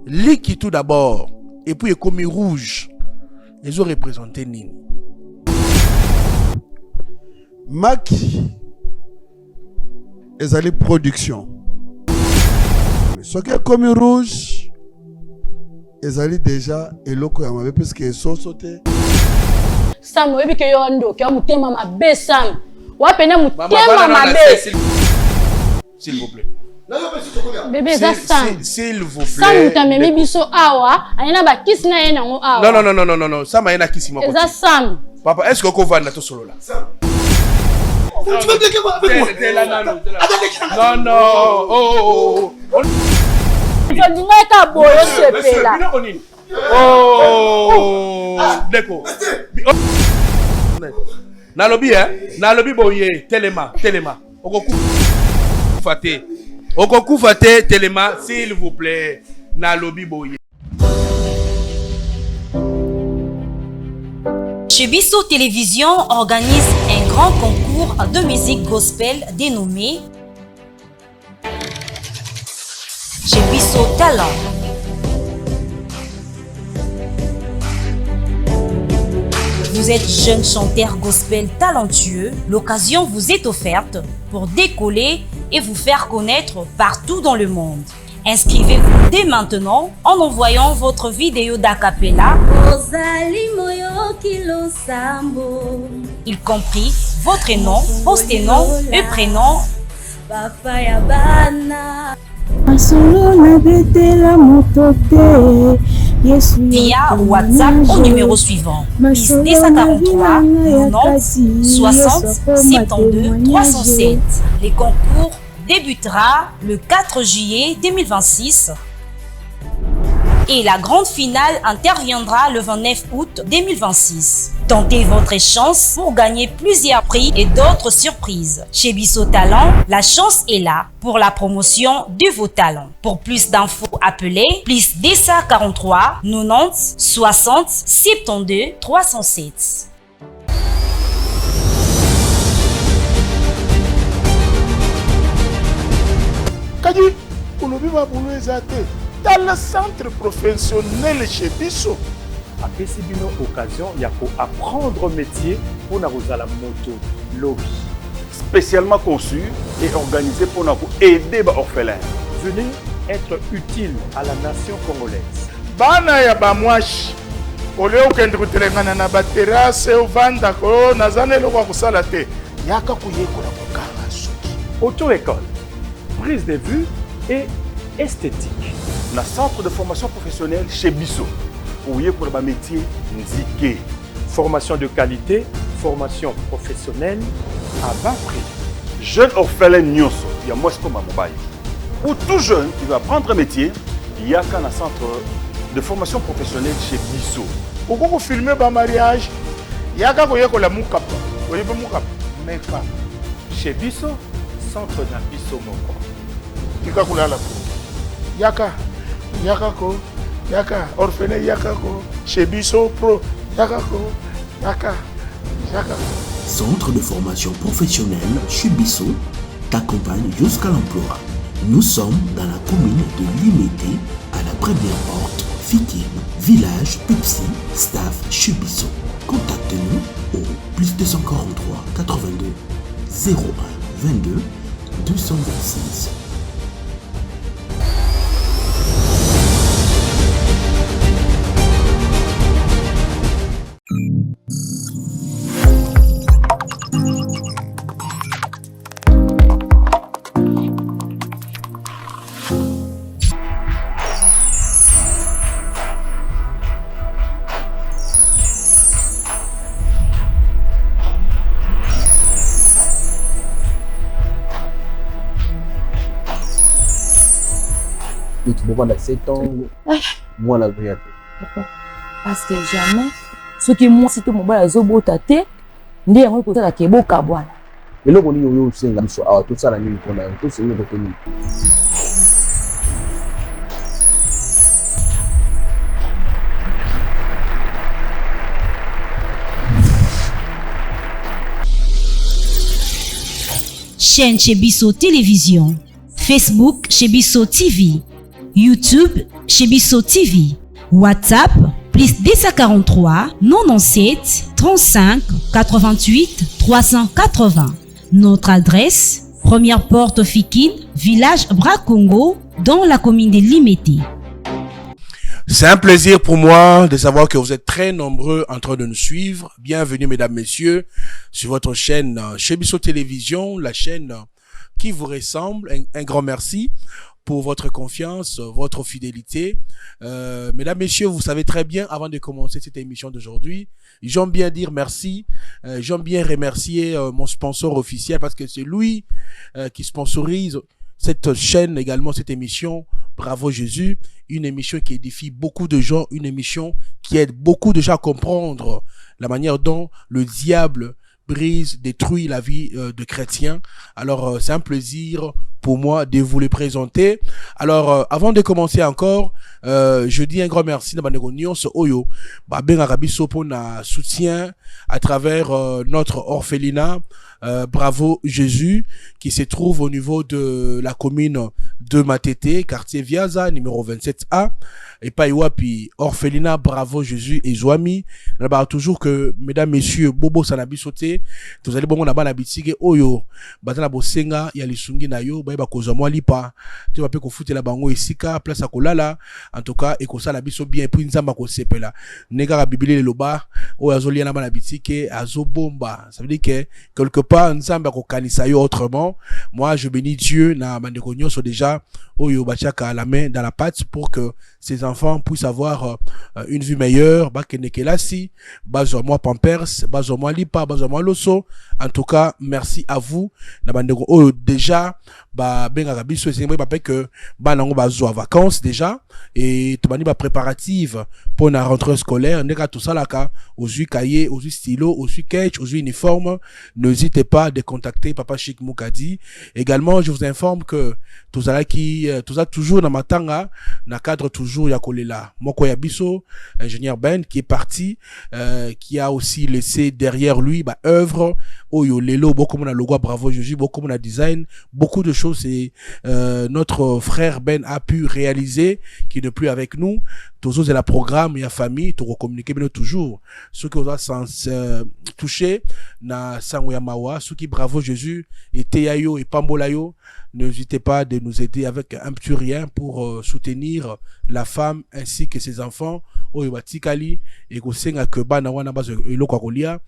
Liki tout d'abord, et puis comme rouge, ils ont représenté Nini. Maki, ezali production. Ce qui est comme rouge, ezali déjà eloko ya mabe parce que so sauté. Sam, webi ke yo ando, ke mutema mabe Sam. Wapena mutema mabe. S'il vous plaît. Bébé ça Sam. S'il vous plaît. Sam mutamemi biso awa, ayena ba kisi na yena ngo awa. Non. Sam ayena kisi moko. Ça Sam. Papa, est-ce que vous va na to solo là? Tu veux bien avec moi? Non. Oh. Je dis nga ka boyo sepela. Oh, Deko. Nalobi boye, telema. Okoku fate, telema, s'il vous plaît. Nalobi boye. Shebiso Télévision organise un grand concours de musique gospel dénommé Shebiso Talent. Vous êtes jeune chanteur gospel talentueux, l'occasion vous est offerte pour décoller et vous faire connaître partout dans le monde. Inscrivez-vous dès maintenant en envoyant votre vidéo d'acapella, y compris votre nom, post-nom et prénom. Via WhatsApp au numéro suivant plus 243 90 60 72 307. Les concours débutera le 4 juillet 2026 et la grande finale interviendra le 29 août 2026. Tentez votre chance pour gagner plusieurs prix et d'autres surprises. Chez Bissot Talent, la chance est là pour la promotion de vos talents. Pour plus d'infos, appelez plus 243 90 60 72 307. Kadi, ulobi mabulu ezate. Dans le centre professionnel chez Bissot. Apesi bino occasion ya ko apprendre métier pour na kozala moto lobby. Spécialement conçu et organisé pour nous aider les orphelins. Venez être utile à la nation congolaise. Bana ya bamwashi. Ole okende kutelengana na baterase ovanda ko nazane lokwa kusala te. Yaka kuyekola kokanga suki. Auto-école, prise de vue et esthétique. Le centre de formation professionnelle chez Bissot. Pour le métier Nzike. Formation de qualité, formation professionnelle à bas prix. Jeune orphelin Nyonso, il y a moins comme à mobile. Pour tout jeune qui veut apprendre un métier, il y a qu'un centre de formation professionnelle chez Bissot. Pour vous filmer un mariage, il y a qu'un la moukapa. Vous voyez moukapa? Meka. Chez Bissot, centre d'un Bissot Moko. Yaka, orphelin Yaka ko, chez Bissot Pro, Yaka ko, Yaka. Centre de formation professionnelle chez Bissot t'accompagne jusqu'à l'emploi. Nous sommes dans la commune de Limité, à la première porte, Fikim, village Pepsi, staff chez Bissot. Contactez-nous au plus 243 82 01 22 226. Pendant 7 ans, moi la vérité. Parce que jamais, ce qui moi c'est tout mon bas zobo tate, ndi yango ko tala ke boka bwana. Et là on y yo senga biso awa tout ça la nuit qu'on a tout c'est une retenue. Chaîne chez Bissot Télévision, Facebook chez Bissot TV, YouTube, Chebiso TV. WhatsApp, plus 243 97 35 88 380. Notre adresse, première porte Fikine, village Bracongo, dans la commune de Limete. C'est un plaisir pour moi de savoir que vous êtes très nombreux en train de nous suivre. Bienvenue, mesdames, messieurs, sur votre chaîne Chebiso Télévision, la chaîne qui vous ressemble. Un grand merci pour votre confiance, votre fidélité. Mesdames, messieurs, vous savez très bien, avant de commencer cette émission d'aujourd'hui, j'aime bien dire merci. J'aime bien remercier mon sponsor officiel parce que c'est lui qui sponsorise cette chaîne, également cette émission, Bravo Jésus, une émission qui édifie beaucoup de gens, une émission qui aide beaucoup de gens à comprendre la manière dont le diable brise, détruit la vie de chrétiens. Alors, c'est un plaisir pour moi de vous les présenter. Alors, avant de commencer encore, je dis un grand merci à Oyo, Ben Arabiso pour notre soutien à travers notre orphelinat. Bravo Jésus, qui se trouve au niveau de la commune de Matete, quartier Viaza, numéro 27A. Et pas puis orphelinat Bravo Jésus et Zouami. Là-bas, toujours que, mesdames, messieurs, Bobo Sanabi sauté, vous allez bon, on a la bitige, Oyo, Batana Bosenga, Yalisungi Nayo, Baïba Kozamwa Lipa, tu vas pas qu'on foute la bango Isika, place à Kolala, en tout cas, et qu'on s'en abisso bien, et puis Nzamba Kosepela. Nega Bibili le Loba, Oyazoli Anama la bitige, Azo Bomba. Ça veut dire que, quelque part, Nzamba Kokanisayo autrement. Moi, je bénis Dieu, na Mandekonyo, so déjà, Oyo Bachaka à la main, dans la patte, pour que ces enfants puissent avoir une vie meilleure. Bakenekelasi, Bazomo Pampers, Bazomo Lipa, Bazomo Loso. En tout cas, merci à vous. Déjà, ben Arabiso, c'est vrai que nango bazo à vacances déjà et tout ba préparative pour la rentrée scolaire. Nega tout ça là aux cahiers, aux stylos, aux sketch, aux uniformes. N'hésitez pas de contacter Papa Chic Moukadi. Également, je vous informe que tout ça toujours dans matanga, na cadre toujours Yakolela. Moko Yabiso, ingénieur Ben qui est parti, qui a aussi laissé derrière lui œuvre Oyo Lelo, beaucoup mon logo Bravo Jésus, beaucoup mon design, beaucoup de choses et notre frère Ben a pu réaliser qui n'est plus avec nous. Toujours c'est la programme et la famille, tu recommuniquer bien toujours. Ceux qui ont sens touché na Sangoya Mawa, ceux qui Bravo Jésus et Teyayo et Pambolayo, n'hésitez pas de nous aider avec un petit rien pour soutenir la femme ainsi que ses enfants. Oyobatikali et Gosenga que bana wana base eloko kolia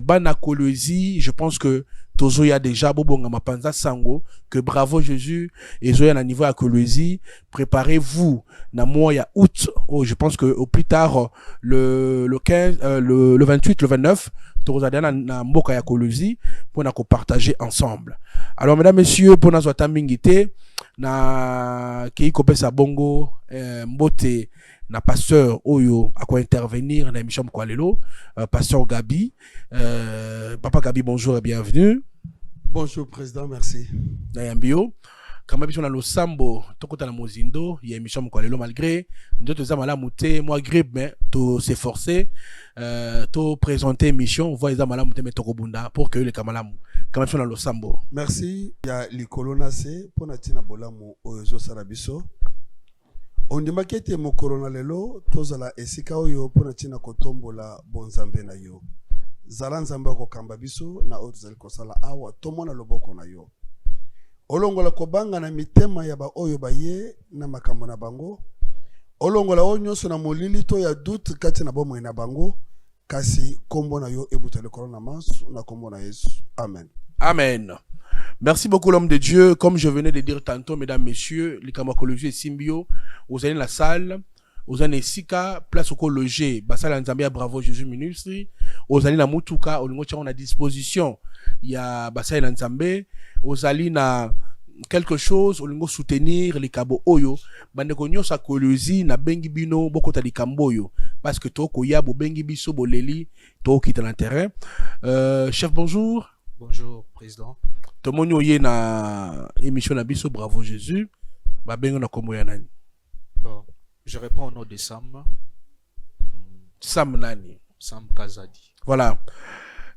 bana kolezi, je pense que tozo ya déjà bobonga mapanza sango que Bravo Jésus et zoya na niveau à kolezi. Préparez-vous na mois ya août, je pense que au plus tard le 15 le 28 le 29 tozadana na mboka ya kolezi pour na ko partager ensemble. Alors mesdames messieurs, pour na zota mingité na ki kopesa bongo mbote na pasteur Oyo à quoi intervenir na émission kwa lelo, pasteur Gabi. Papa Gabi, bonjour et bienvenue. Bonjour président, merci. Na yambio kama biso na losambo tokota na mozindo ya émission kwa lelo malgré ndoto za malamu te moi grippe mais to s'efforcer to présenter émission voix za malamu te mais tokobunda pour que le kamalamu kama biso na losambo. Merci ya likolona se pona tina bolamu oyo sarabiso. Ondima kete mokolo na lelo tozala esika oyo pona tina kotombola bonzambe na yo. Zala nzambe ko kamba biso na oyo tozali kosala awa tomona loboko na yo. Olongola kobanga na mitema ya ba oyo baye na makambo na bango. Olongola oyo nyonso na molili to ya doute kati na bomwe na bango kasi kombo na yo ebutale korona masu na kombo na Yesu. Amen. Amen. Merci beaucoup l'homme de Dieu. Comme je venais de dire tantôt, mesdames, messieurs, les camarcologies et symbio, vous allez dans la salle, vous allez sika, place au loger, basala nzambia Bravo Jésus Ministry, vous allez na mutuka, on a disposition, il y a basala nzambé, vous allez na quelque chose, on soutenir les cabo oyo, bande konyo sa kolozi na bengi bino boko ta di kamboyo, parce que to koya bo bengi biso bo leli, to qui dans le terrain. Chef, bonjour. Bonjour, président. Tout le monde est na émission na biso Bravo Jésus. Ba bengo na kombo ya nani? Bon, je réponds au nom de Sam. Sam nani? Sam Kazadi. Voilà.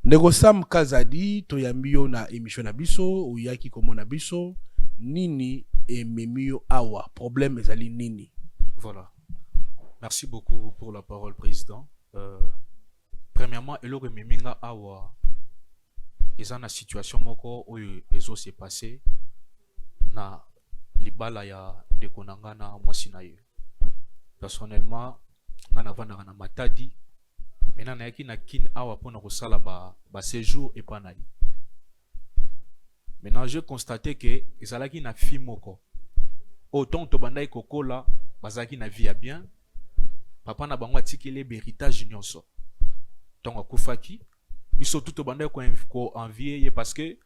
Nego Sam Kazadi to yambio na émission na biso ou yaki komo na biso nini et memio awa problème ezali nini? Voilà. Merci beaucoup pour la parole, Président. Premièrement, eloko meminga awa eza na situation moko oyo ezo se passé na libala ya ndeko na nga na mwasi na ye. Personnellement, nga navandaka na Matadi, mena nayaki na kin awa mpona kosala ba séjour epa na ye. Maintenant, j'ai constaté que ezalaki na fi moko autant to bandai kokola bazaki na vie ya bien, papa na bango atikeli héritage nyonso donc akufaki biso tout bandai ko envier ye parce que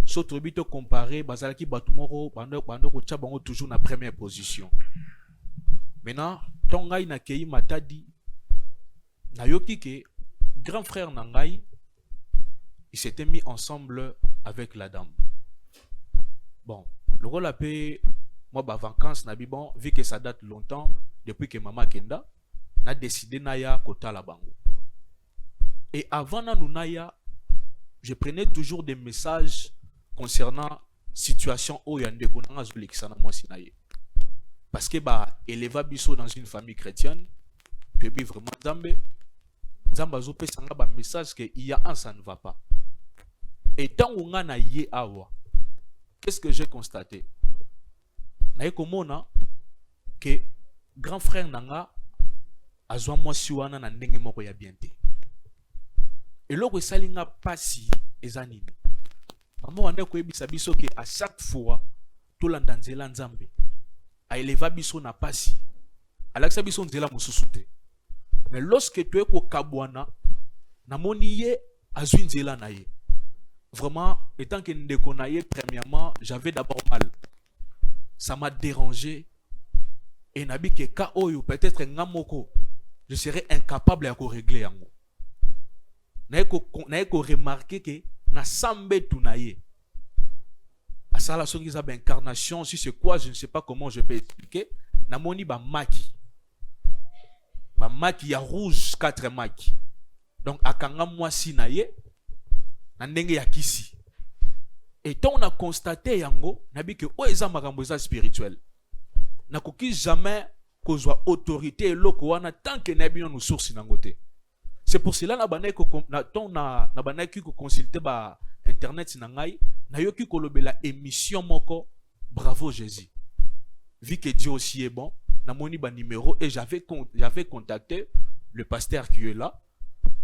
soto bito comparer bazalaki batu moko bando ko tcha bango toujours na première position. Maintenant tongai na kei Matadi na yoki ke grand frère nangai il s'était mis ensemble avec la dame. Bon, le rôle a payé moi ba vacances na bon vu que ça date longtemps depuis que maman Kenda n'a décidé naya kota la bango. Et avant na naya, je prenais toujours des messages concernant situation au yande konanga zolikisana moi sinaye. Parce que ba éleva biso dans une famille chrétienne, que bi vraiment Zamba zo pesanga ba message que il y a un ça ne va pas. Et tant on a na awa, qu'est-ce que j'ai constaté? Naye komona que grand frère nanga azwa mwasi wana na ndenge moko ya bien te. Eloko esalinga pasi eza nini? Maman wanda koyebisa biso ke à chaque fois tolanda nzela nzambe aeleva biso na pasi alakisa biso nzela mosusu te. Mais lorsque tu es kokabwana namoni ye azwi nzela na ye. Vraiment, étant que ndeko na ye premièrement, j'avais d'abord mal. Ça m'a dérangé. Et nabi ke ka oyo peut-être ngamoko, je serais incapable à régler yango. Na ko remarquer que na sambe tunaye. À ça la son qui s'appelle incarnation, si c'est quoi, je ne sais pas comment je peux expliquer. Na moni ba maki. Ba maki ya rouge 4 maki. Donc akanga mwasi na ye na ndenge ya kisi. Et tant on a constaté yango, nabi que o eza makambo eza spirituel. Na koki jamais kozwa autorité eloko wana tant que nabi no source nangote. C'est pour cela na banai ko na banai ki ko consulter ba internet na ngai, na yoki ko lobela émission moko Bravo Jésus. Vu que Dieu aussi est bon, na moni ba numéro et j'avais contacté le pasteur qui est là.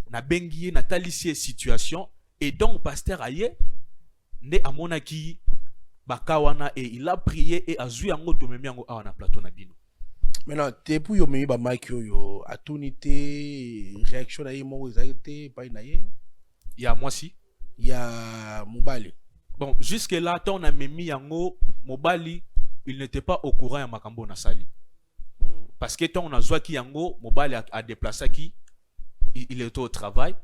Na bengiye na talisie situation. Et donc, pasteur Aye, ne amonaki bakawana et il a prié et a joué en auto memi en na plateau na bino. Maintenant, t'es pour yo memi ba Mike yo atunité réaction na mo ezalité pas na ye. Il y a moi si, il y a Mobali. Bon, jusque là ton a memi yango Mobali, il n'était pas au courant ya makambo na sali. Parce que ton a joué ki yango Mobali a déplacé qui il était au travail.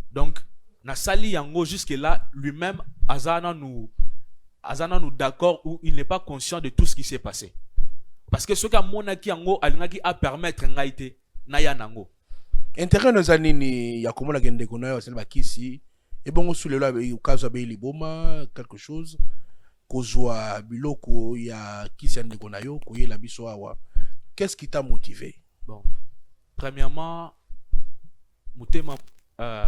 Donc na sali yango jusque là lui-même azana nous d'accord où il n'est pas conscient de tout ce qui s'est passé parce que ce qu'a monaki yango alingaki a permettre ngaite na ya nango intérêt nos anini ya komona gende konayo c'est ba kisi et bon sous le là ukazo be liboma quelque chose kozwa biloko ya kisi ande konayo koyela biso awa. Qu'est-ce qui t'a motivé? Bon, premièrement mutema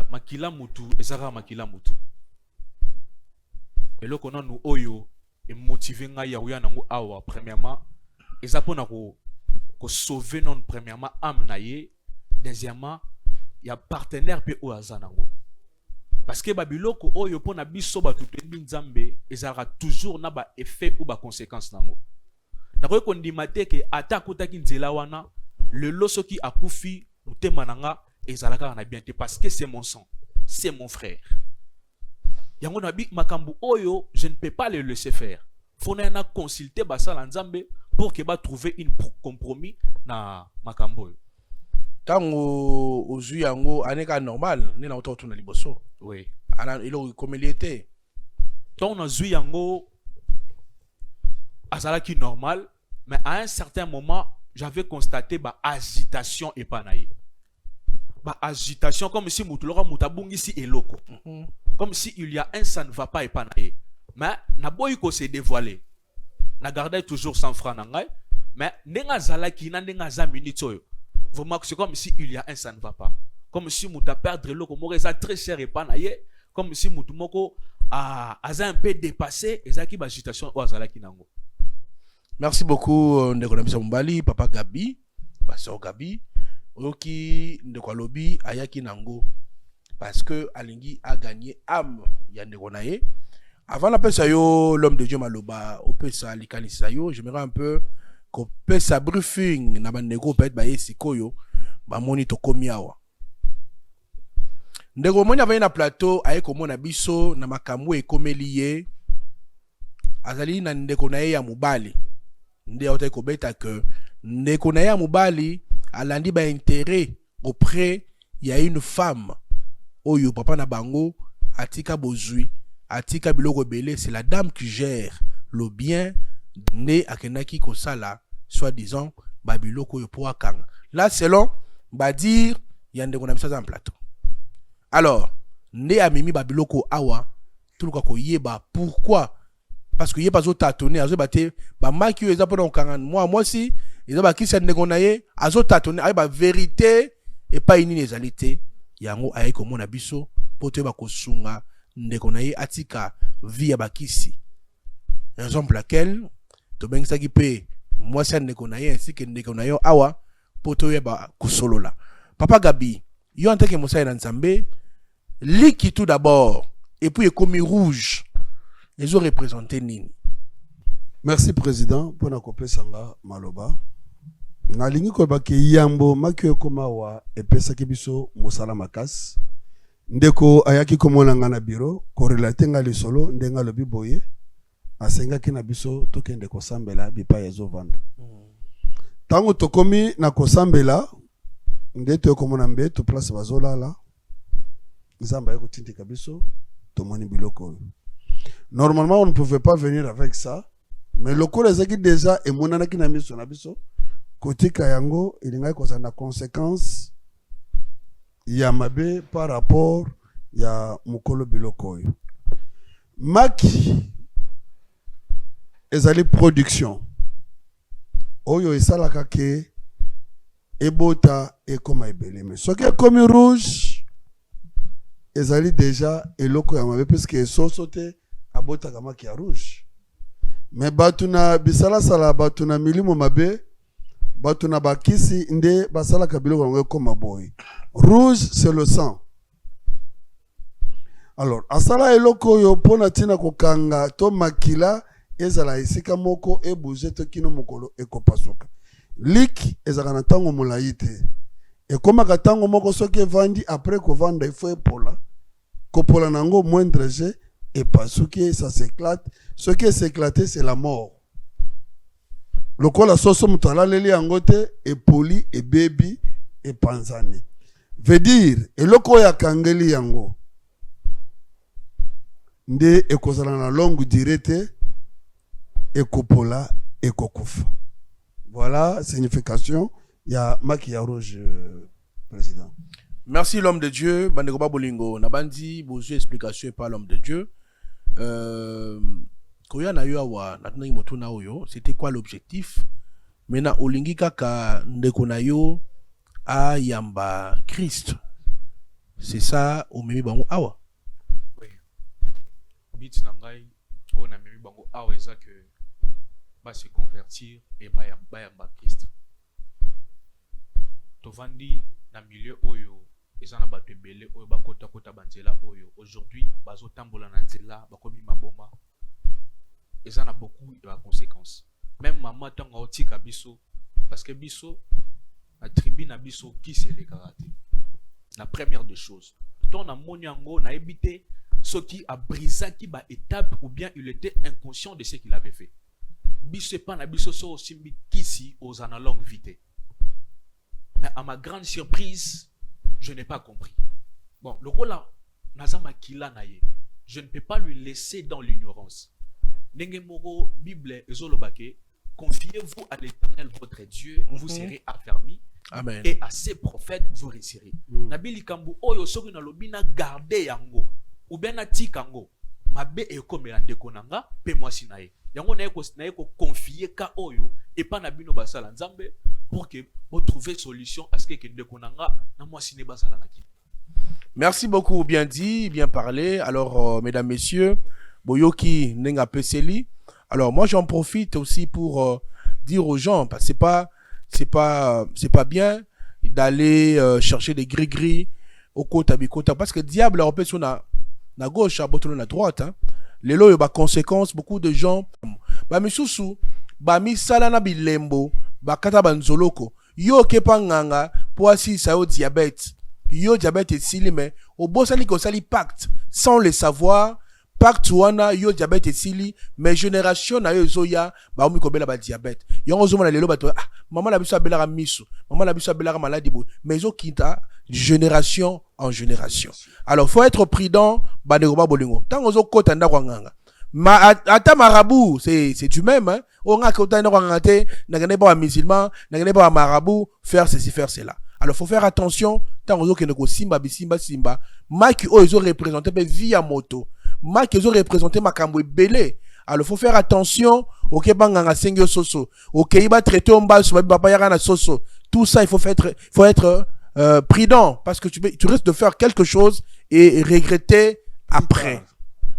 makila mutu ezaka makila mutu eloko nanu oyo e motiver nga ya uya nango awa premièrement ezapona ko sauver non premièrement âme na ye, deuxièmement ya partenaire pe o azanango parce que babiloko oyo pona biso batu tendi nzambe ezaka toujours na ba effet ou ba conséquence nango na ko kondimate ke ata kotaki nzela wana le loso ki akufi mutema nanga ezalaka na bien parce que c'est mon sang, c'est mon frère. Yango na bi makambu oyo, je ne peux pas le laisser faire. Faut na consulter basala nzambe pour que ba trouver un compromis na makambu oyo. Tango ozu yango aneka normal, ni na ototo na liboso. Oui. Ana ilo comme il était. Tango na zu yango azala ki normal, mais à un certain moment, j'avais constaté ba agitation et panaye. Bah, agitation comme si mutuloka mutabungi si eloko comme si il y a un ça ne va pas épanaye mais na boy ko se dévoiler na garder toujours 100 francs na ngai mais ndenga zalaki na ndenga za minute oyo vraiment c'est comme si il y a un ça ne va pas comme si muta perdre l'eau moko eza très cher et pas na ye comme si mutu moko aza un peu dépassé ezaki ba situation o azalaki nango. Merci beaucoup ndeko na biso Mbali papa Gabi pasteur Gabi oki ndeko lobi ayaki nango parce que alingi a gagné âme ya ndeko na ye. Avant la pesa yo l'homme de Dieu maloba o pesa likanisa yo j'aimerais un peu ko pesa briefing na bandeko peut être ba yesikoyo ba moni to komiawa ndeko moni avanye na plateau aye komona biso na makambo ekomeli ye azali na ndeko na ye ya mobali nde auta ko beta que ndeko na ye ya mobali alandi ba intérêt auprès ya une femme oyo papa na bango atika bozui atika biloko belé, c'est la dame qui gère le bien né akenaki kosala soi-disant babiloko yo po akanga. Là selon ba dire yande ko na bisa en plateau. Alors né amimi babiloko awa tout le ko yeba pourquoi parce que yeba zo tâtonner azo baté ba maki yo eza po na okanga moi si eza ba kisa ndeko na ye azo tâtonner ay ba vérité et pas une inégalité yango ayi ko mona biso po te ba kosunga ndeko na ye atika via bakisi raison pour laquelle to bengisa ki pe moi ça ndeko na ye ainsi que ndeko na yo awa po to yeba kusolola. Papa Gabi yo en tant que Moussa na Nzambe liki tout d'abord et puis comme rouge les ont représenté nini. Merci président pour na kopesanga maloba na lingi ko ba ke yambo makyo komawa epesa ki biso mosala makasi ndeko ayaki komona nga na bureau korelate nga lisolo ndenga lobi boye asenga ki na biso tokende kosambela bipa yezo vanda tango tokomi na kosambela ndeto komona mbe to place bazolala nzamba yako tindika biso tomoni biloko. Normalement on ne pouvait pas venir avec ça mais lokolo ezaki déjà emonana ki na miso na biso kotika yango ilinga ko na conséquence ya mabe par rapport ya mukolo biloko yo maki ezali production oyo esalaka ke ebota ekoma ebele mais soki ekomi rouge ezali déjà eloko ya mabe parce que soso te abota kama ki ya rouge mais batuna bisala sala batuna milimo mabe batuna bakisi nde basala kabilo ngo ekoma boy. Rouge c'est le sang. Alors asala eloko yo pona tina kokanga to makila ezala isika moko e bouger to kino mokolo ekopasuka lik ezala na tango molaite e koma ka tango moko soki vandi après ko vanda il faut epola kopola nango moindre jet et pasuki ça s'éclate ce qui s'éclate c'est la mort. Lokola soso mutala leli angote e poli e baby e panzane veut dire eloko ya kangeli yango nde ekozala na longue durée te ekopola ekokufa. Voilà signification ya maki ya rouge président. Merci l'homme de Dieu bandeko babolingo na bandi bozo explication par l'homme de Dieu koya na yo awa na tuna motuna oyo c'était quoi l'objectif mena olingi kaka ndeko na yo a yamba Christ c'est ça au memi bango awa. Oui bit na ngai on a memi bango awa eza que ba se convertir et ba yamba Christ to vandi na milieu oyo eza na bato ebele oyo bakota kota banzela oyo aujourd'hui bazo tambola na nzela bakomi maboma eza na beaucoup de conséquences même maman tanga otika biso parce que biso la tribu na biso qui c'est les karaté la première des choses ton na monyango na ebité ce qui a brisé qui ba étape ou bien il était inconscient de ce qu'il avait fait biso pas na biso so simbi kisi aux en longue vitesse mais à ma grande surprise je n'ai pas compris bon le rôle là nazama kila na ye je ne peux pas lui laisser dans l'ignorance. Nengemoro Bible ezolobake confiez-vous à l'Éternel votre Dieu vous serez affermis. Amen. Et à ses prophètes vous réussirez. Nabili kambu oyo soki na lobina garder yango ou bien na tikango mabe ekomela ndeko nanga pe mwasi na ye yango na ye ko confier ka oyo et pas na bino basala nzambe pour que vous trouver solution à ce que ndeko nanga na mwasi ne basala na ki. Merci beaucoup, bien dit, bien parlé. Alors mesdames, messieurs, boyoki nenga peseli. Alors moi j'en profite aussi pour dire aux gens, parce que c'est pas bien d'aller chercher des gris-gris au kota bikota, parce que diable a repéré sur na gauche, à botono na droite. Hein. Les lois, il y a conséquences, beaucoup de gens. Bah misusu, bah misala na bilembo, bah kata banzoloko. Yo kepa nganga, poasi sa yo diabète. Yo diabète et sili, mais au beau sali ko sali pacte, sans le savoir. Pacte wana yo diabète et sili, mais génération na yo zoya, bah omi kobela ba diabète. Yo ozo na lelo ba to, ah, maman la biso abela misu, maman la biso abela maladie bo, mais zo kita génération en génération. Alors faut être prudent, ba ne roba bolingo. Tant ozo kota nda kwa nganga. Ma ata marabout, c'est du même hein. On a kota nda kwa nganga te, na gane ba musulman, na gane ba marabout, faire ceci faire cela. Alors faut faire attention, tant ozo ke neko simba bisimba simba, maki o ozo représenter be via moto. Ma qui ont représenté ma cambo belé. Alors faut faire attention au kebanga sengyo soso. Au keiba traité en bas sur papa yarana soso. Tout ça il faut être prudent parce que tu risques de faire quelque chose et regretter après.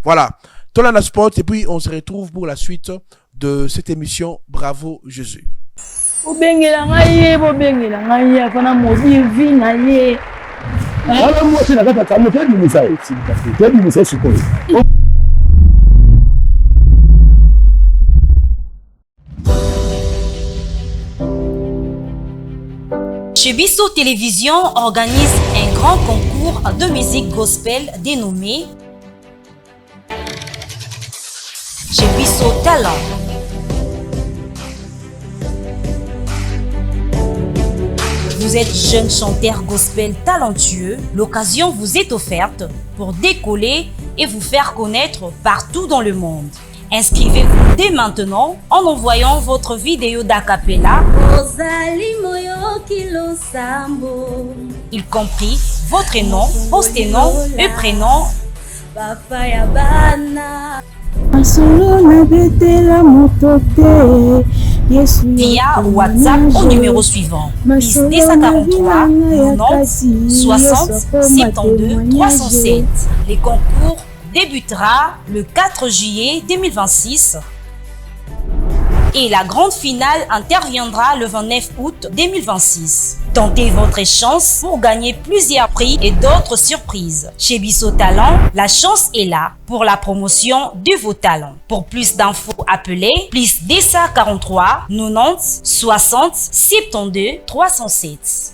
Voilà. Tolana Sport et puis on se retrouve pour la suite de cette émission. Bravo Jésus. Chez Bisso Télévision organise un grand concours de musique gospel dénommé Chez Bisso Talent. Vous êtes jeune chanteur gospel talentueux, l'occasion vous est offerte pour décoller et vous faire connaître partout dans le monde. Inscrivez-vous dès maintenant en envoyant votre vidéo d'acapella, y compris votre nom, post-nom et prénom. Via WhatsApp au numéro suivant plus 243 90 60 72 307. Les concours débutera le 4 juillet 2026 et la grande finale interviendra le 29 août 2026. Tentez votre chance pour gagner plusieurs prix et d'autres surprises. Chez Bisso Talent, la chance est là pour la promotion de vos talents. Pour plus d'infos, appelez plus 243 90 60 72 307.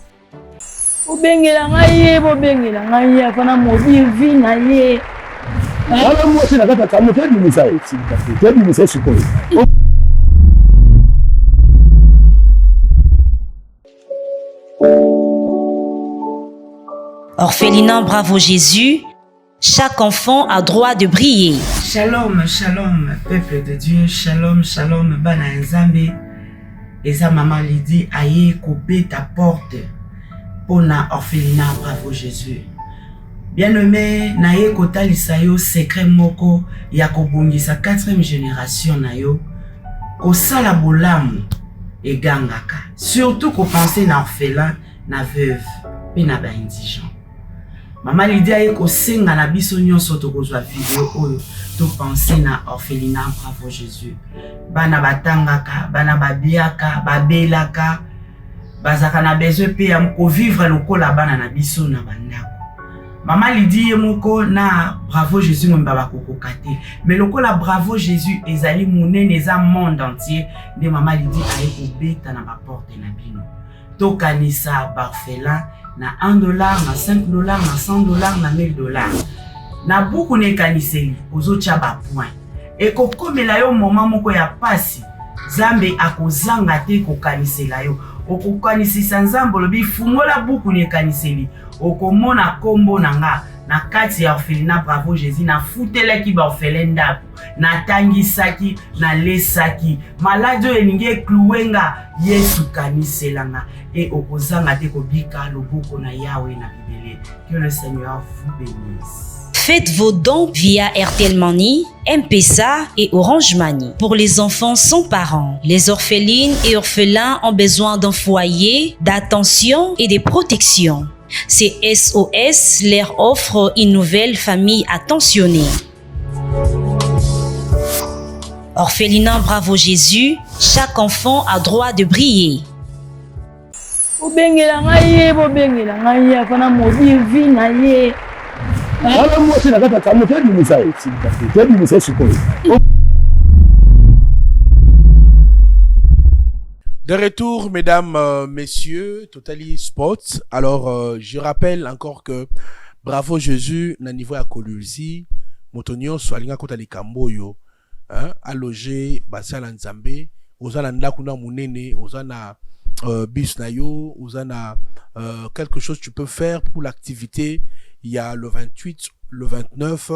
Orphelinat Bravo Jésus, chaque enfant a droit de briller. Shalom, shalom, peuple de Dieu, shalom, shalom, bana nzambe. Eza maman Lydie aye kobe ta porte pour na Orphelinat Bravo Jésus. Bien-aimé, na ye kotalisa yo secret moko ya kobongisa 4e génération na yo kosala bolamu egangaka. Surtout ko penser na orphelin, na veuve, pe na ba indigent. Maman Lydia aye kosenga na biso nyonso tokozwa video oyo to penser na Orphelinat Bravo Jésus. Bana batangaka, bana babiaka, babelaka, bazaka na besoin pe ya ko vivre lokola bana na biso na bandako. Maman Lydie moko na Bravo Jésus mbaba kokokate. Mais lokola Bravo Jésus ezali monene eza monde entier de Maman Lydie aye kobeta na ba porte na bino. To kanisa barfelin na $1, na $5, na $100, na $1000. Na buku ne kaniseli ozocha ba point. E kokomela yo moment moko ya pasi. Zambe akozanga te ko kanisela yo. Okokanisisa nzambo lobi fungola buku ne kaniseli. Okomona kombo nanga na kati ya Orphelinat Bravo Jésus na futelaki ba orphelin ndako na tangisaki na lesaki malade elingi kluwenga Yesu kaniselanga et okozanga te kobika loboko na Yahweh na bibele. Que le Seigneur vous bénisse. Faites vos dons via RTL Money, M-Pesa et Orange Money. Pour les enfants sans parents, les orphelines et orphelins ont besoin d'un foyer, d'attention et de protection. Ces SOS leur offre une nouvelle famille attentionnée. Orphelinat Bravo Jésus, chaque enfant a droit de briller. De retour, mesdames, messieurs, Totally Sports. Alors, je rappelle encore que Bravo Jésus, na niveau ya Kolulzi, Motonio, Swalinga Kotali Kamboyo, alloger basala nzambe, ozana ndakuna munene, ozana bis na yo, ozana quelque chose que tu peux faire pour l'activité. Il y a le 28, le 29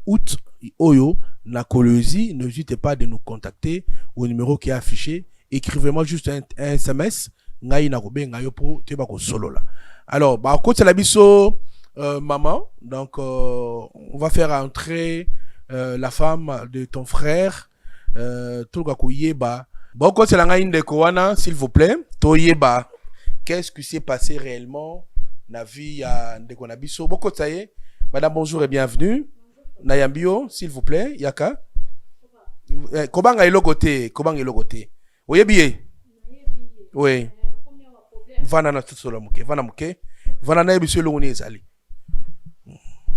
août, Oyo, na Kolulzi. N'hésitez pas de nous contacter au numéro qui est affiché. Écrivez-moi juste un SMS. Alors, bah, côté la biso, maman, donc on va faire entrer la femme de ton frère. Tout le bah, bon, côté la ngaïne de Kowana, s'il vous plaît, toyeba, qu'est-ce qui s'est passé réellement na vie de Konabiso? Bon, côté madame, bonjour et bienvenue. Nayambio, s'il vous plaît, Yaka. Kobanga elo côté, Kobanga elo côté. Oui, bien. Oui. Vana na tout solo muke. Vana muke. Vana na ebiso lo ngoni ezali.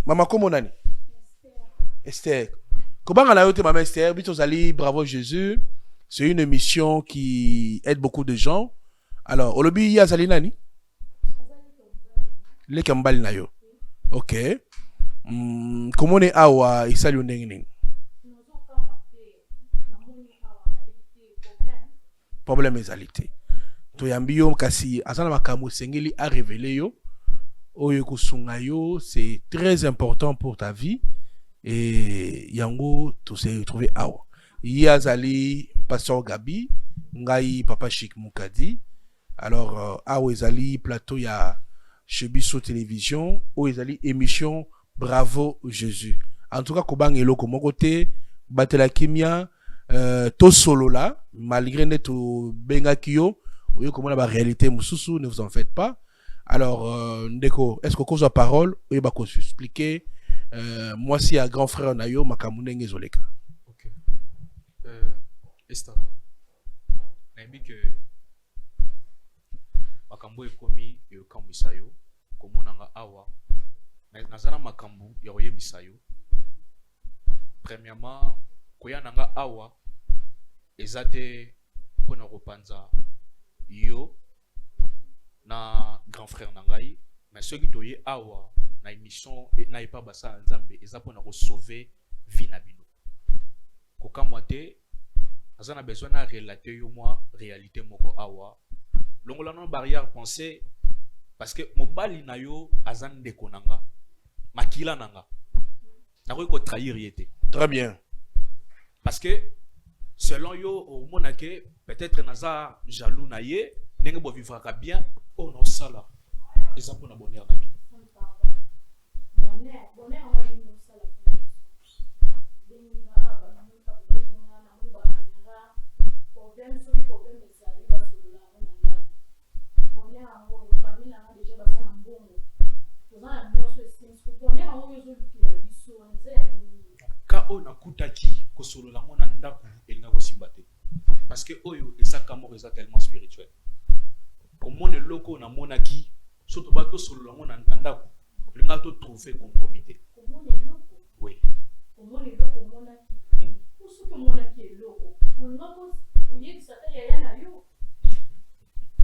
Mama komo nani? Esther. Kobanga na yote maman Esther, bito zali Bravo Jésus. C'est une émission qui aide beaucoup de gens. Alors, olobi ya zali nani? Le kambali na yo. OK. Comment ne awa isali ndenge? Problème ezalité. Toyambio kasi azana makambo sengeli a révélé yo. Oyo kusunga yo, c'est très important pour ta vie et yango to se retrouver awa. Yazali Pasteur Gabi, ngai Papa Chic Mukadi. Alors awa ezali plateau ya Chebiso Télévision, o ezali émission Bravo Jésus. En tout cas kobangelo komoko te batela kimia to solo là, malgré neto benga kyo, oyo komona ba réalité mususu, ne vous en faites pas. Alors ndeko, est-ce que cause la parole oyo ba ko expliquer moi si à grand frère nayo makamune ngezoleka. OK. Esta. Naimbi que makambo ekomi yo kambisayo komona nga awa. Nazana makambo ya oyebisayo. Premièrement, koya nanga awa ezate pona kopanza yo na grand frère nangai, mais ceux qui toye awa na émission na ipa basa nzambe eza pona ko sauver vie na bino. Koka moite azana besoin na relater yo moi réalité moko awa. Longola non barrière pensée parce que mobali na yo azan de konanga makila nanga. Na ko trahir yete. Très bien. Parce que selon yo au monake peut-être naza jaloux na ye ndenge bo vivra bien au non sala eza pona bonheur na bino. Bonheur na bino sala. Problème ezali basolola na bonheur ngo famille na déjà basa na mbongo. Tozana nyonso esensi bonheur ngo ezolukila biso nzela. Ka o nakutaki kosolola ngo na ndako elinga kosimba te parce que oyo esaka moko eza tellement spirituel komone loko na monaki soto bato solola ngo na ndako elinga to trouver compromis. Komone loko oui komone loko monaki soto monaki loko ulngako uye sata ya na yo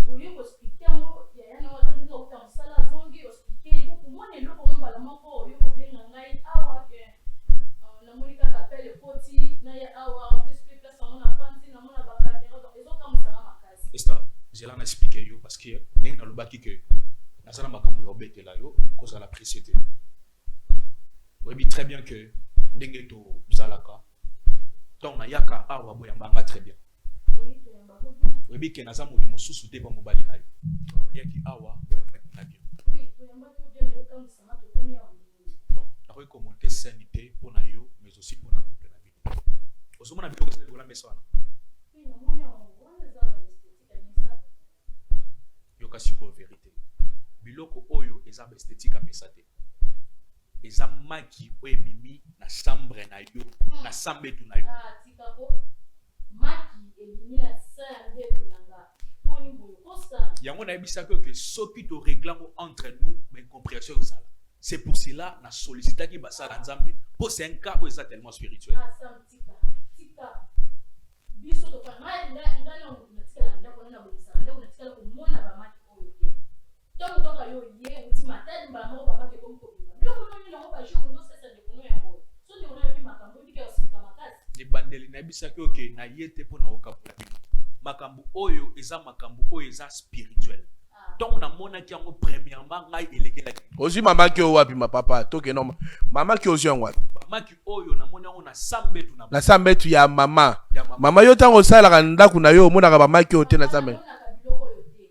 uye ko expliquer ngo ya na wata ngo utamsala zongi expliquer ko komone loko mbala moko uye ko bien ngai awa ke na monika kapele poti na ya awa en plus que place on a panti na mona ba caméra donc ils ont comme ça makasi esta zela na expliquer yo parce que ndenge na lobaki que na sala makambo yo betela yo cause la précité oui très bien que ndenge to zalaka donc na yaka awa boyambanga très bien oui bien que na za mutu mususu te pa mobali na yo yaki awa boyambanga bien oui boyambaka bien comme ça na to komi bon na nakoki komonte sanité mpona yo mais aussi mpona couple na bino ozomona biloko eza likolo ya mesa wana yoka sikoyo vérité biloko oyo eza baesthétique ya mesa te eza maki oyo ememi na chambre na yo na sambetu na yo yango nayebisaki ke soki toreglango entre nous baincompréhension ezala c'est pour cela na sollicitaki basala nzambe mpo c'est un cas oyo eza tellement spirituel libandeli nayebisaki oke na ye te mpo na kokabola bino makambo oyo eza spirituel ntongo namonaki yango premièrement ngai elekelaki ozwi mamaki oyo wapi mapapa toke no mamaki ozwi yango wapi mamaki oyo namoni yango na sambetu na sambetu ya mama mama yo ntango osalaka ndako na yo omonaka bamaki oyo te na sambetu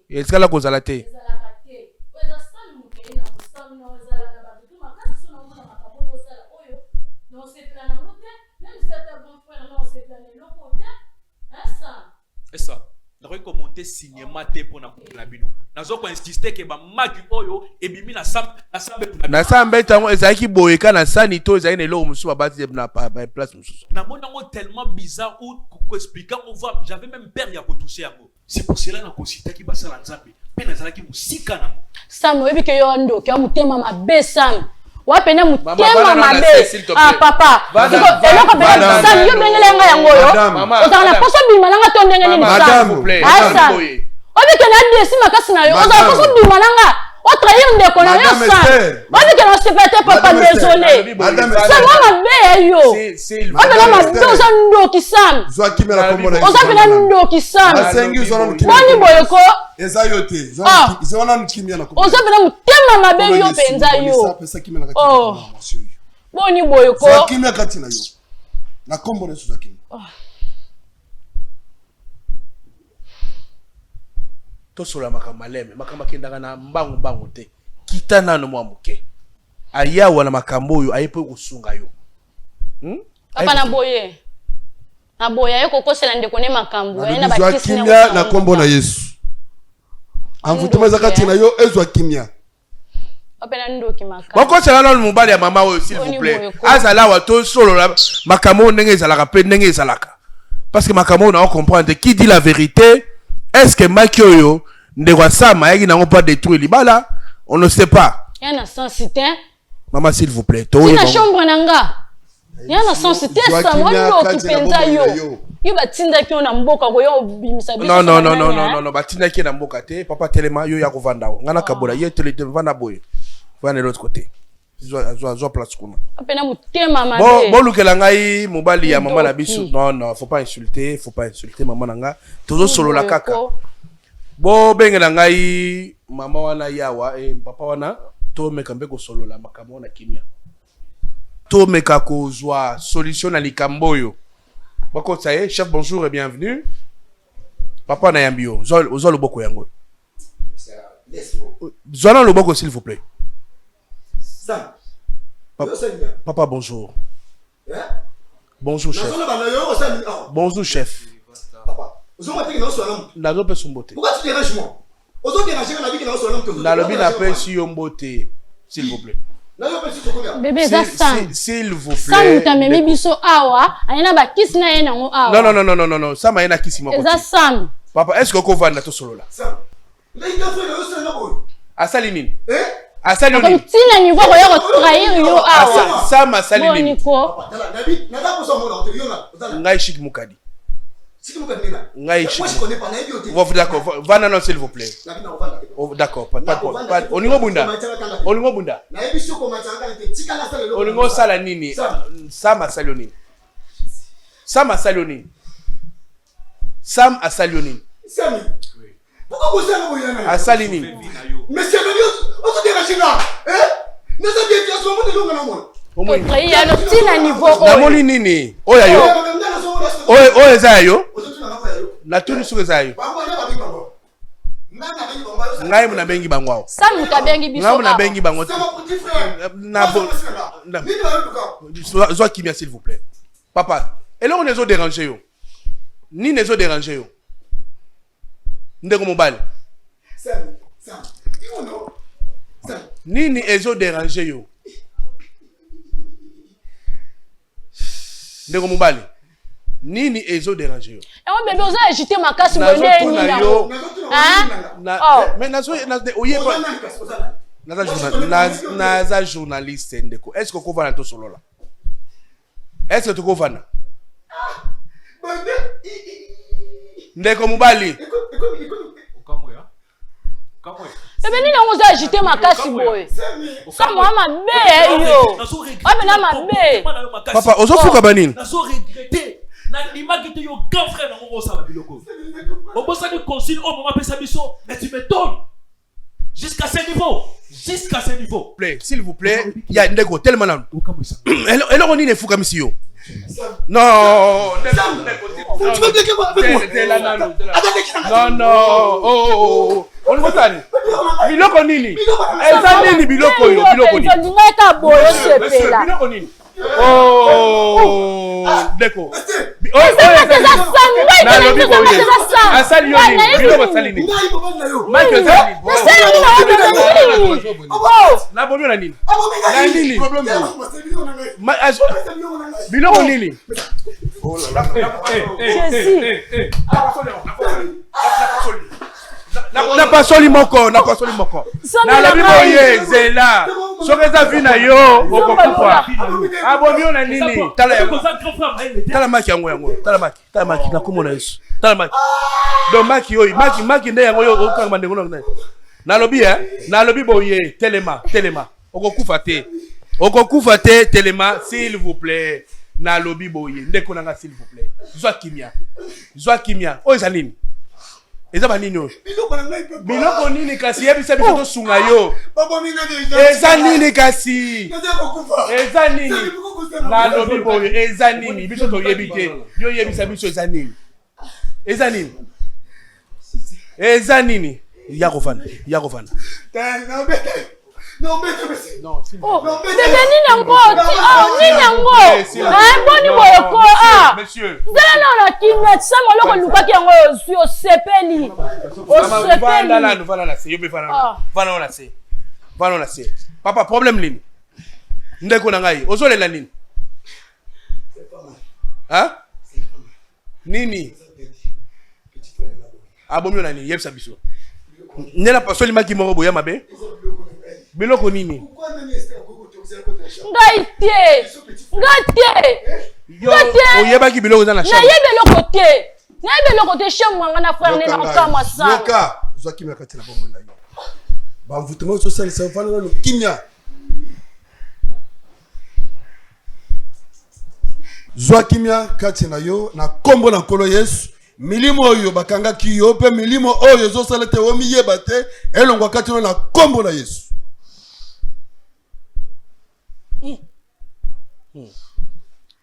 esikala kozala te ça nakoki komonte cinéma te mpo na couple na bino nazokoinsiste ke bamaki oyo ebimi na sambetu yango ezalaki boyeka na sani to ezalaki na eloko mosusu babati na place mosusu namoni yango tellement bizarre ou koexplika ngo voir j'avais même peur ya kotouche yango c'est pour cela nakositaki basala nzambe mpe nazalaki mosika nango Sam oyebi ke yo ndoki ya motema mabe Sam wapena mutema mabe papa eloko bena Sam yo bengela nga yango yo ozala na poso bima nanga to ndenge nini Sam Sam oyebi ke na desi makasi na yo ozala poso bima nanga o trahir ndeko na yo Sam oyebi ke na sepete papa désolé Sam wa mabe yo wapena mabe oza ndoki Sam oza pena ndoki Sam boni boyeko eza yo te wana nkimia na oza pena mutema mabe yo penza yo boni boyeko za kimia kati na yo na kombo na za kimia tosola makambo maleme makambo akendaka na mbangu te kita nano mwa moke ayawa na makambo oyo aye mpo kosunga yo papa na boye ye kokosela ndeko ne makambo ye na bakisi na kombo na Yesu amvutema za kati na yo ezwa kimia apena ndoki makambo bakosela nano mobali ya mama oyo s'il vous plaît azala wa to solo makambo ndenge ezalaka pe ndenge ezalaka parce que makambo na comprendre qui dit la vérité. Est-ce que Makioyo ne doit pas n'ont pas détruit Libala? On ne sait pas. Il y a un sensité. Maman, s'il vous plaît. Il y a une chambre nanga. Il y a un sensité. Ça, moi, qui pensa yo. Il va tinda qui on a mboka yo bimisa. Non. Batinda qui na mboka te. Papa telema yo ya kovanda. Ngana kabola ye tele vanda boy. Voilà de l'autre côté. Zo place kuna. Apena mutema mabe. Bon lukela ngai mobali ya maman na biso. Non, faut pas insulter maman nanga. Tozo solo la kaka. Bo bengela ngai mama wana yawa papa wana to meka mbeko solo la makambo na kimia. To meka ko zwa solution na likambo yo. Bako tsaye chef bonjour et bienvenue. Papa na yambio. Zo loboko yango. Zona loboko s'il vous plaît. Papa, bonjour. Bonjour, chef. Bonjour, chef. Pourquoi tu déranges moi? S'il vous plaît. Bébé, s'il vous plaît. Non. Sam a kiss moi. Papa, est-ce que vous avez un solo là? Asalinine. Comme tina niveau ko trahir yo awa. Sam asalinine. Ngai Chic Mukadi. Ngai Chic. D'accord. Va non s'il vous plaît. D'accord. Olingo bunda. Olingo sala nini? Sam asalionine. Sam asalionine. Pourquoi vous avez voulu asalinine? Monsieur on se dérange là. Nous avons dit à ce moment de l'homme. Il y a le petit niveau. Namoli nini? Oya yo. Oya zayo. Na tuni suke zayo. Ngai muna bengi bangwao. Sam mutabengi biso. Ngai muna bengi bango. C'est mon petit frère. Zoa Kimia, s'il vous plaît. Papa, et là on est dérangé yo. Ni les autres dérangé yo. Ndeko mobile. Ni les autres dérangé yo. Ndeko mobile. Ni les autres dérangé yo. Et on bébé osa agiter ma casse bonne ni yo. Hein? Mais naza journaliste ndeko. Est-ce que vous va to solo là? Est-ce que tu comprends? Ndeko mobali. Bébé ni on osa agiter ma casse boy. Ça moi ma bé yo. Ah mais na ma bé. Papa, ozo fuka banini? Nazo regretter. Na l'image de yo grand frère na ngo sala biloko. Obosa ni consigne au moment pesa biso, mais tu m'étonnes. Jusqu'à ce niveau. Jusqu'à ce niveau. S'il vous plaît, il y a ndeko tellement là. Et là on y ne fuka misi yo. Non, tu veux dire que non, oh, on va t'aller. Biloko nini? Eza nini biloko yo, biloko nini? Ndinga boyo sepela. Biloko nini? Oh, ndeko. Asali yo nini? Biloko sali nini? Michael sali nini? Na bomi na nini? Na nini? Biloko nini? Na pasoli moko. Na la bibo ye zela. Sokeza vina yo okokufa. Abomio na nini? Tala maki yango. Tala maki na komona Yesu. Tala maki. Donc maki yo, maki nde yango yo okanga ndengo na. Na lobi boye telema. Okokufa te telema s'il vous plaît. Na lobi boye ndeko nanga s'il vous plaît. Zwa kimia. O ezalini. Ezaba nini yo? Biloko nini kasi yebisa biso to sunga yo. Eza nini kasi? Eza nini? Na lobi boye eza nini? Biso to yebite. Yo yebisa biso eza nini? Eza nini? Yakofana. Non, s'il vous plaît. Bébé Ninango, Ninango. Boni boyoko. Monsieur. Zala na kimia tsama loko lukaki yango yo sepeli. Voilà na se. Papa, problème nini? Ndeko na ngai, ozolela nini? Hein? Nini? Abomio na nini? Yebisa biso. Nela pasoli maki moko boya mabe? Biloko nini? Ngai te. Yo, oyebaki biloko za na chambre. Na yebeloko te chez moi na frère ne na kama sa. Yoka, zwa kimia kati na bombo na yo. Ba mvutema so sali sa fana na kimia. Zwa kimia kati na yo na kombo na nkolo Yesu. Milimo oyo bakanga ki yo pe milimo oyo zo sala te o miyeba te elongwa kati na kombo na Yesu.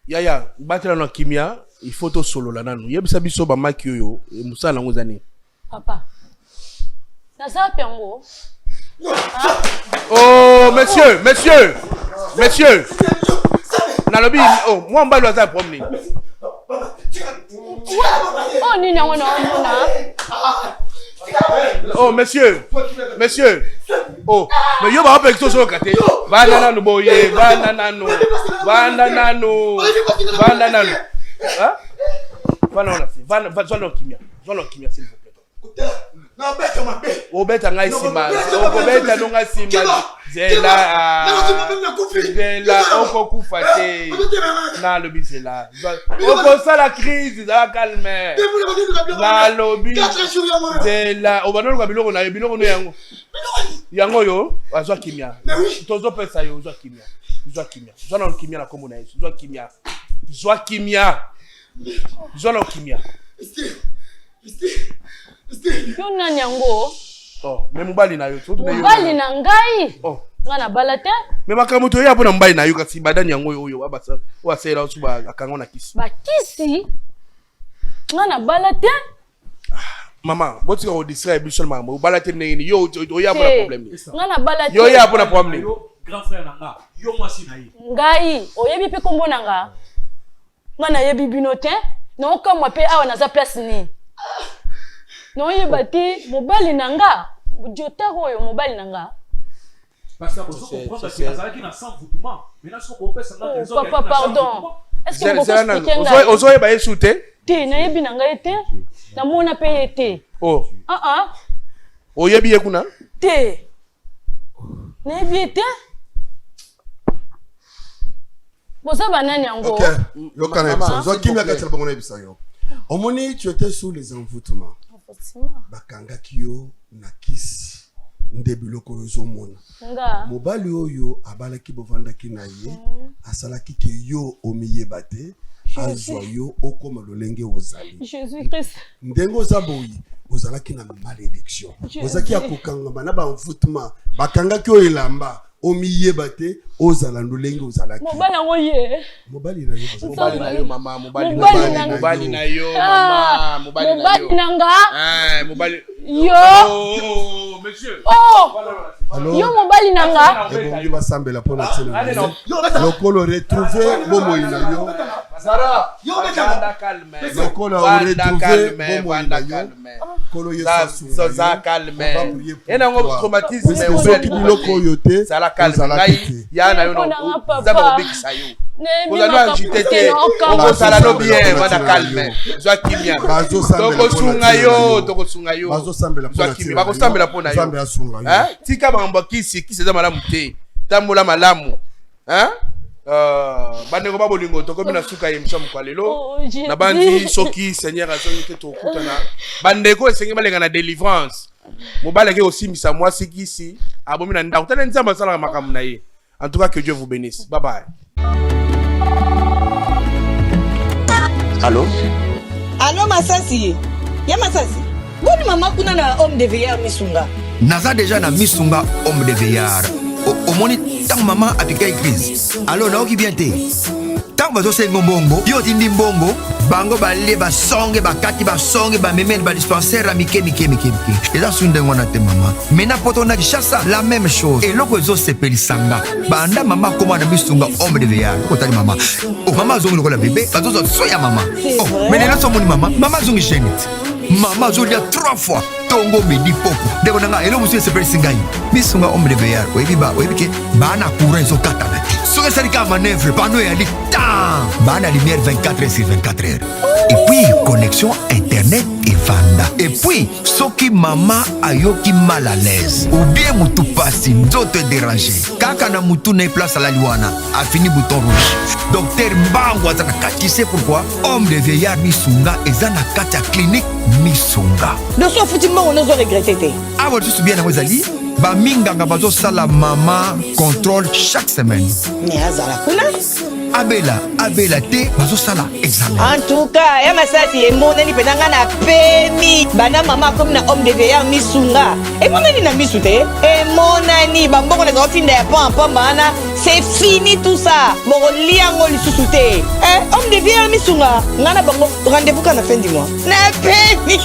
Yaya, batela na kimia, il faut to solo la nanu. Yebisa biso ba maki yo, musala ngo zani. Papa. Naza pengo. Oh, monsieur. Nalobi, oh, moi mbalo aza problème. Oh, nini yango na omona? Oh, monsieur. Oh, mais yo ba ope kito so kate. Bana nanu boye, bana nanu. Hein? Vano kimia, s'il vous plaît. Na beta mabe. Obeta ngai simba. Obeta nonga simba. Zela okokufa te. Na lobi zela. Okosa la crise, za calme. Na lobi zela. Obano kwa biloko na biloko no yango. Yango yo, azwa kimia. Tozo pesa yo, azwa kimia. Zwana kimia na kombo na Yesu. Zwa kimia. Yo nani yango? Oh, me mobali na yo. Mobali na ngai. Oh. Ngana balate? Me makamoto ya pona mobali na yo kasi badani yango yo abasa. Wa sera osuba akango na kisi. Ba kisi? Ngana balate? Maman, boti ka o distraire biso maman. Balate nini yo ya pona problème. Ngana balate. Yo ya pona problème. grand frère nanga yo mwasi na ye ngai oyebi pe kombo nanga ngana yebi bino te na okamwa pe awa naza place ni na oyeba te mobali nanga jotar oyo mobali nanga parce que vous comprendre que azalaki na sans voûtement mais na soko opesa nga raison papa pardon est-ce que vous expliquer nga ozoyeba yesu te te na yebi nanga ete na mona pe ete oh oyebi ye kuna te na yebi ete boza banani yango OK yokana ebisa zo kimia ka tsela bangona ebisa yo omoni tu étais sous les envoûtements bakangaki yo na kisi nde biloko oyo ozomona mobali oyo abalaki bovandaki na ye asalaki ke yo omiyeba te azwa yo okoma lolenge ozali ndenge oza boyi ozalaki na malédiction ozalaki ya kokangama na baenvoûtement bakangaki oyo elamba omiyeba te ozala lolenge ozalaki mobali yango ye mobali na yo mama mobali na yo mama mobali nanga mobali yo monsieur yo mobali nanga ebongi basambela mpona ntina lokolo retrouve bomoi na yo lokolo retrouve bomoi na yo kolo yesoza calme enango traumatisme soki biloko oyo te ozalaki te ya na yo nzambe obikisa yo kozali agite te okosala no bien wana calme zwa kimia tokosunga yo zwa kimia bakosambela mpo na yo tika makambo ya kisi eza malamu te tambola malamu bandeko babolingo tokomi na suka yemisha mokwa lelo na bandi soki seigneur azongi te tokutana bandeko esengi balenga na délivrance mobali ake osimbisa mwasi kisi abomi na ndako tala nzambe asalaka makambo na ye. En tout cas, que Dieu vous bénisse. Bye bye. Allô? Allô Masasi? Ya Masasi? Boni mama kuna na homme de veillard misunga. Naza déjà na misunga homme de veillard. Omoni tant maman a piqué crise. Alors na oki bien te. Tant bazo se ngombongo, yo tindi mbongo, bango bale ba songe ba kati ba songe ba memel ba dispensaire a mike. Eza sunde ngona te mama. Mena poto na kishasa la même chose. Et loko zo se pelisanga. Banda mama koma na misunga homme de veillard. Kotali mama. Oh mama zongi lokola bébé, bazo zo soya mama. Oh, mais les leçons moni mama, mama zongi génite. Maman zo lia 3 fois. Tongo midi popo. Deko nanga elo musu se pelisingai. Misunga homme de veillard. Oyebi ke bana courant zo kata na te. Soki esalika manœuvre pano eyali tan bana lumière 24 heures. Et puis connexion internet evanda. Et puis soki mama ayoki mal à l'aise ou bien mutu pasi nzoto déranger kaka na mutu na place à la liwana a fini bouton rouge. Docteur Mbango aza na kati. C'est pourquoi homme de veillard misunga eza na kati ya clinique misunga. De so futi Mbango nazo regretter te. Ah bon tu bien na ezali ba minganga bazo sala mama contrôle chaque semaine. Mais azala kuna abela te bazo sala examen. En tout cas ya Masasi emoneli penanga na pemi bana mama comme na homme de veillard misunga emoneli na misu te emonani bambongo na ofinda ya pampa bana c'est fini tout ça boko liango lisusu te homme de veillard misunga ngana bango rendez-vous quand la fin du mois na pemi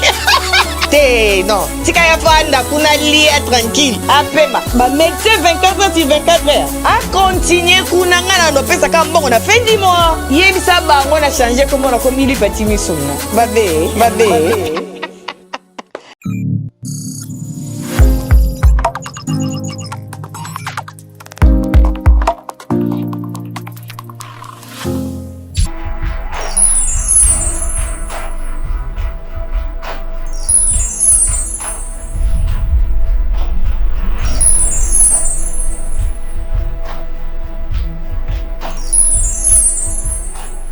te non tika ya fanda kuna lia tranquille apema ba médecin 24 heures sur 24 heures a continuer kuna ngana no pesa ka mbongo na fin du mois yebisa bango na changer comme on a comme il petit misuna babe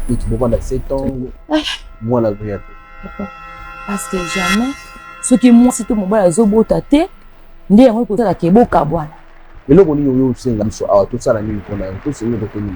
Tu peux prendre 7 ans, moi la vérité. Parce que jamais, ce qui moi c'est tout mon bas zobota te, ndiye moi kota la keboka bwana. Mais là on y yo senga biso awa tout ça la nuit qu'on a tout c'est une côté ni.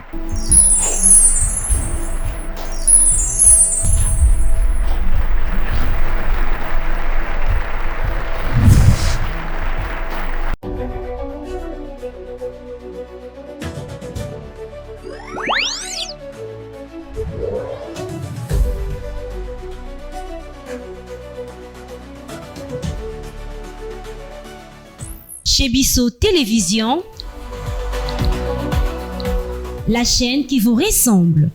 Chez Bisso Télévision, la chaîne qui vous ressemble.